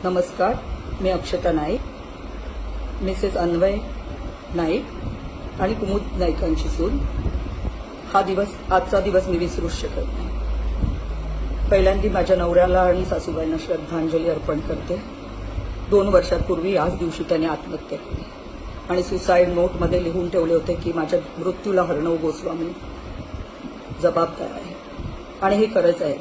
नमस्कार, मी अक्षता नाईक, मिसेस अन्वय नाईक आणि कुमुद नाईकांची सून. आजचा दिवस मी विसरूच शकत नाही. पहिल्यांदा माझ्या नवऱ्याला आणि सासूबाईंना श्रद्धांजली अर्पण करते. 2 वर्षांपूर्वी याच दिवशी त्यांनी आत्महत्या केली आणि सुसाईड नोटमध्ये लिहून ठेवले होते की माझ्या मृत्यूला अर्णव गोस्वामी जबाबदार आहे. आणि हे खरंच आहे.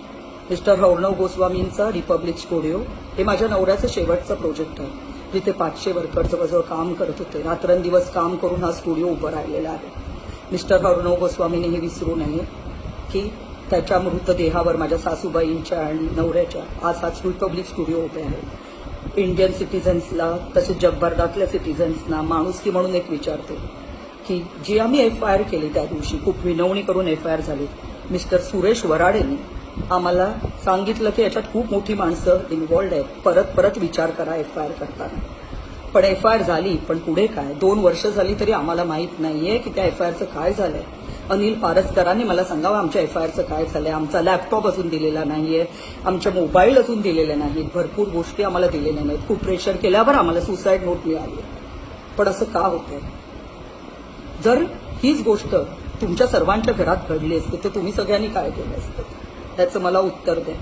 मिस्टर अर्णव गोस्वामींचा रिपब्लिक स्टुडिओ हे माझ्या नवऱ्याचं शेवटचं प्रोजेक्ट आहे, जिथे 500 वर्कर जवळजवळ काम करत होते. रात्रंदिवस काम करून हा स्टुडिओ उभं राहिलेला आहे. मिस्टर अर्णव गोस्वामीने हे विसरू नये की त्याच्या मृतदेहावर माझ्या सासूबाईंच्या आणि नवऱ्याच्या आज हाच रिपब्लिक स्टुडिओ उभे आहे. इंडियन सिटीजन्सला तसेच जगभरातल्या सिटीजन्सना माणुसकी म्हणून एक विचारते की जी आम्ही FIR केली त्या दिवशी, खूप विनवणी करून FIR झाली. मिस्टर सुरेश वराडेंनी आम्हाला सांगितलं की याच्यात खूप मोठी माणसं इन्व्हॉल्ड आहेत, परत विचार करा FIR करताना. पण FIR झाली, पण पुढे काय? 2 वर्ष झाली तरी आम्हाला माहीत नाहीये की त्या FIRचं काय झालंय. अनिल पारसकरांनी मला सांगावं आमच्या FIRचं काय झालंय. आमचा लॅपटॉप अजून दिलेला नाहीये, आमच्या मोबाईल अजून दिलेले नाहीत, भरपूर गोष्टी आम्हाला दिलेल्या नाहीत. खूप प्रेशर केल्यावर आम्हाला सुसाईड नोट मिळाली. पण असं का होतंय? जर हीच गोष्ट तुमच्या सर्वांच्या घरात घडली असते तर तुम्ही सगळ्यांनी काय केलं असतं? त्याचं मला उत्तर द्या.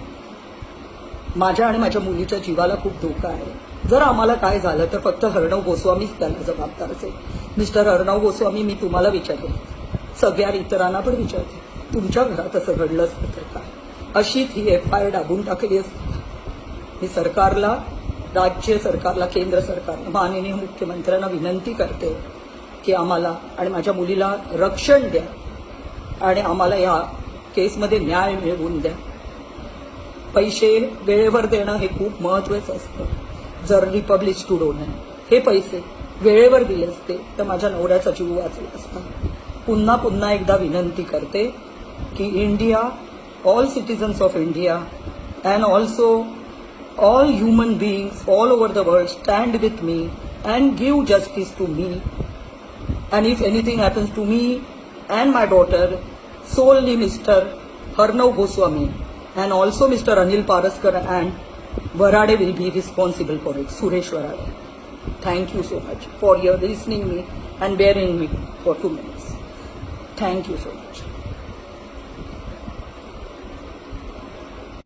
माझ्या आणि माझ्या मुलीच्या जीवाला खूप धोका आहे. जर आम्हाला काय झालं तर फक्त अर्णव गोस्वामीच त्याला जबाबदार असेल. मिस्टर अर्णव गोस्वामी, मी तुम्हाला विचारते, सगळ्या इतरांना पण विचारते, तुमच्या घरात असं घडलं असतं तर काय? अशीच ही FIR दाबून टाकली असते. मी सरकारला, राज्य सरकारला, केंद्र सरकारला, माननीय मुख्यमंत्र्यांना विनंती करते की आम्हाला आणि माझ्या मुलीला रक्षण द्या आणि आम्हाला या केसमध्ये न्याय मिळवून द्या. पैसे वेळेवर देणं हे खूप महत्वाचं असतं. जर रिपब्लिक स्टुडिओने हे पैसे वेळेवर दिले असते तर माझ्या नवऱ्याचा जीव वाचला असता. पुन्हा एकदा विनंती करते की India, all citizens of India and also all human beings all over the world stand with me and give justice to me. And if anything happens to me and my daughter, solely Mr. Arnav Goswami and also Mr. Anil Paraskar and Varade will be responsible for it. Suresh Varade. Thank you so much for your listening me and bearing me for 2 minutes. Thank you so much.